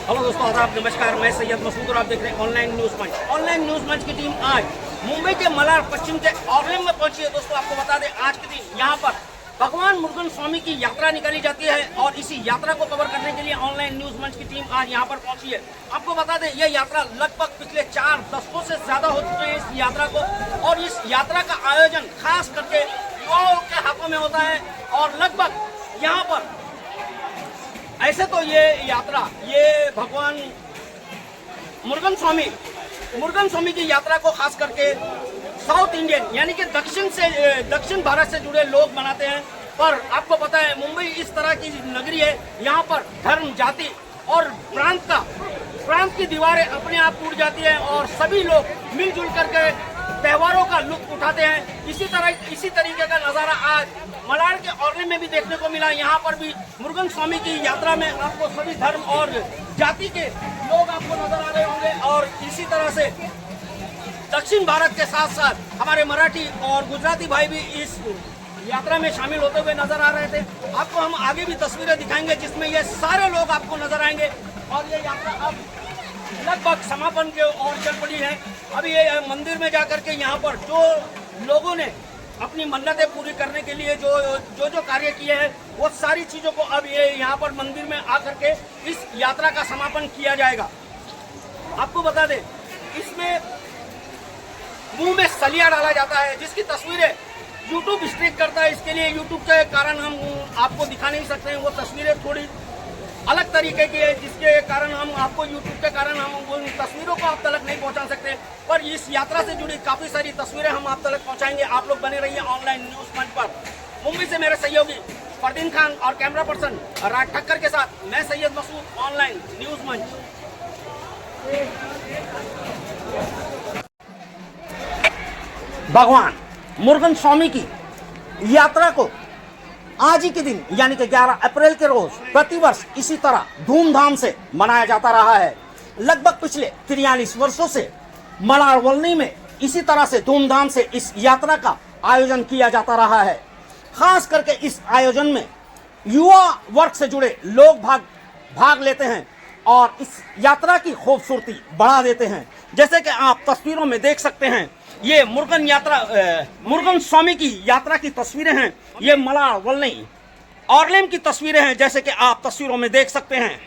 Hello दोस्तों, आदाब, नमस्कार। मैं सैयद मसूद और आप देख रहे हैं ऑनलाइन न्यूज़ मंच। ऑनलाइन न्यूज़ मंच की टीम आज मुंबई के मलाड पश्चिम के ऑर्लेम में पहुंची है। दोस्तों, आपको बता दें, आज के दिन यहां पर भगवान मुरुगन स्वामी की यात्रा निकाली जाती है और इसी यात्रा को कवर करने के लिए ऑनलाइन न्यूज़ मंच की टीम आज यहां पर पहुंची है। आपको बता दें, यह यात्रा लगभग पिछले 4 दशकों से ज्यादा हो चुके हैं इस यात्रा को, और इस यात्रा का आयोजन खास करके युवाओं के हाथों में होता है। और लगभग यहाँ पर ऐसे तो ये यात्रा भगवान मुरुगन स्वामी की यात्रा को खास करके साउथ इंडियन यानी कि दक्षिण भारत से जुड़े लोग मनाते हैं। पर आपको पता है, मुंबई इस तरह की नगरी है, यहाँ पर धर्म, जाति और प्रांत की दीवारें अपने आप टूट जाती हैं और सभी लोग मिलजुल करके त्योहारों का लुत्फ उठाते हैं। इसी तरीके का नजारा आज मलाड के ऑर्ले में भी देखने को मिला। यहाँ पर भी मुरुगन स्वामी की यात्रा में आपको सभी धर्म और जाति के लोग आपको नजर आ रहे होंगे, और इसी तरह से दक्षिण भारत के साथ साथ हमारे मराठी और गुजराती भाई भी इस यात्रा में शामिल होते हुए नजर आ रहे थे। आपको हम आगे भी तस्वीरें दिखाएंगे जिसमें ये सारे लोग आपको नजर आएंगे, और ये यात्रा अब लगभग समापन के ओर चल पड़ी है। अभी ये मंदिर में जाकर के यहाँ पर जो लोगों ने अपनी मन्नतें पूरी करने के लिए जो कार्य किए हैं, वो सारी चीजों को अब ये यहाँ पर मंदिर में आकर के इस यात्रा का समापन किया जाएगा। आपको बता दें, इसमें मुंह में सलिया डाला जाता है जिसकी तस्वीरें यूट्यूब स्ट्रिक करता है। इसके लिए यूट्यूब के कारण हम आपको दिखा नहीं सकते हैं। वो तस्वीरें थोड़ी अलग तरीके की है, जिसके कारण हम आपको यूट्यूब के कारण हम उन तस्वीरों को आप तक नहीं पहुंचा सकते। पर इस यात्रा से जुड़ी काफी सारी तस्वीरें हम आप तक पहुंचाएंगे। आप लोग बने रहिए ऑनलाइन न्यूज़ मंच पर। मुंबई से मेरे सहयोगी फरदीन खान और कैमरा पर्सन राज ठक्कर के साथ मैं सैयद मसूद, ऑनलाइन न्यूज़ मंच। भगवान मुरुगन स्वामी की यात्रा को आज ही के दिन यानी कि 11 अप्रैल के रोज प्रतिवर्ष इसी तरह धूमधाम से मनाया जाता रहा है। लगभग पिछले 43 वर्षों से मलाड वलनी में इसी तरह से धूमधाम से इस यात्रा का आयोजन किया जाता रहा है। खास करके इस आयोजन में युवा वर्ग से जुड़े लोग भाग लेते हैं और इस यात्रा की खूबसूरती बढ़ा देते हैं। जैसे कि आप तस्वीरों में देख सकते हैं, ये मुरुगन स्वामी की यात्रा की तस्वीरें हैं। ये मलाड वलनी ऑर्लेम की तस्वीरें हैं, जैसे कि आप तस्वीरों में देख सकते हैं।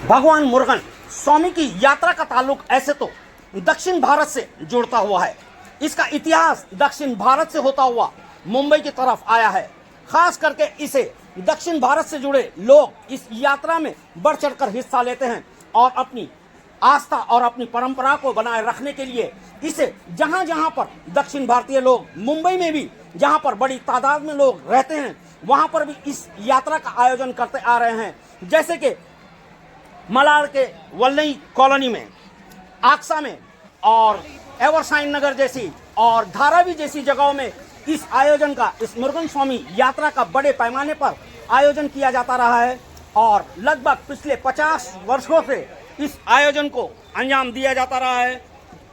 भगवान मुरुगन स्वामी की यात्रा का ताल्लुक ऐसे तो दक्षिण भारत से जुड़ता हुआ है। इसका इतिहास दक्षिण भारत से होता हुआ मुंबई की तरफ आया है। खास करके इसे दक्षिण भारत से जुड़े लोग इस यात्रा में बढ़ चढ़कर हिस्सा लेते हैं और अपनी आस्था और अपनी परंपरा को बनाए रखने के लिए इसे जहां जहां पर दक्षिण भारतीय लोग, मुंबई में भी जहां पर बड़ी तादाद में लोग रहते हैं, वहां पर भी इस यात्रा का आयोजन करते आ रहे हैं। जैसे कि मलाड के वलनी कॉलोनी में, आक्सा में और एवरसाइन नगर जैसी और धारावी जैसी जगहों में इस आयोजन का, इस मुरुगन स्वामी यात्रा का बड़े पैमाने पर आयोजन किया जाता रहा है। और लगभग पिछले 50 वर्षों से इस आयोजन को अंजाम दिया जाता रहा है,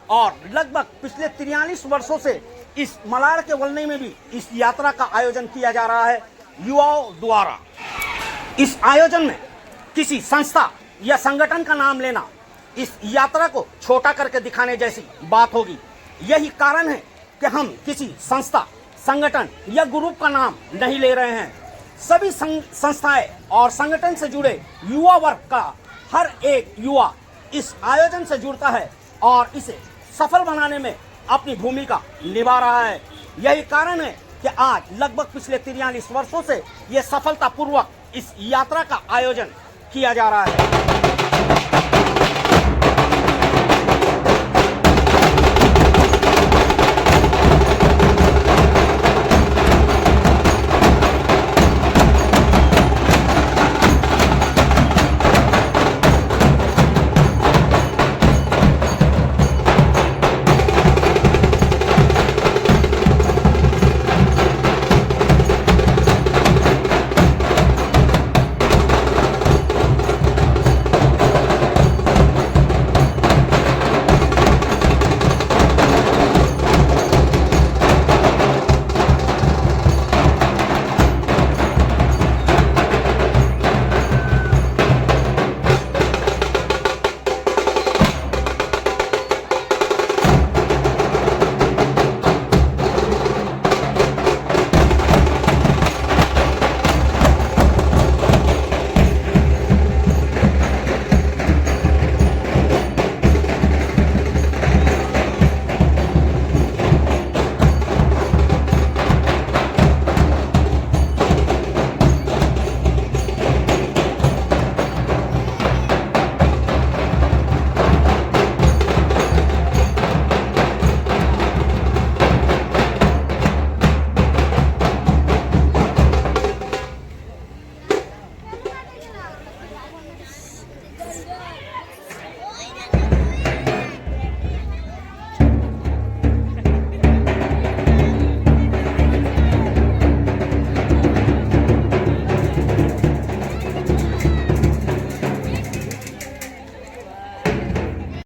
और लगभग पिछले 43 वर्षों से इस मलाड के वलनी में भी इस यात्रा का आयोजन किया जा रहा है युवाओं द्वारा। इस आयोजन में किसी संस्था या संगठन का नाम लेना इस यात्रा को छोटा करके दिखाने जैसी बात होगी। यही कारण है कि हम किसी संस्था, संगठन या ग्रुप का नाम नहीं ले रहे हैं। सभी संस्थाएं और संगठन से जुड़े युवा वर्ग का हर एक युवा इस आयोजन से जुड़ता है और इसे सफल बनाने में अपनी भूमिका निभा रहा है। यही कारण है कि आज लगभग पिछले 43 वर्षों से ये सफलतापूर्वक इस यात्रा का आयोजन किया जा रहा है।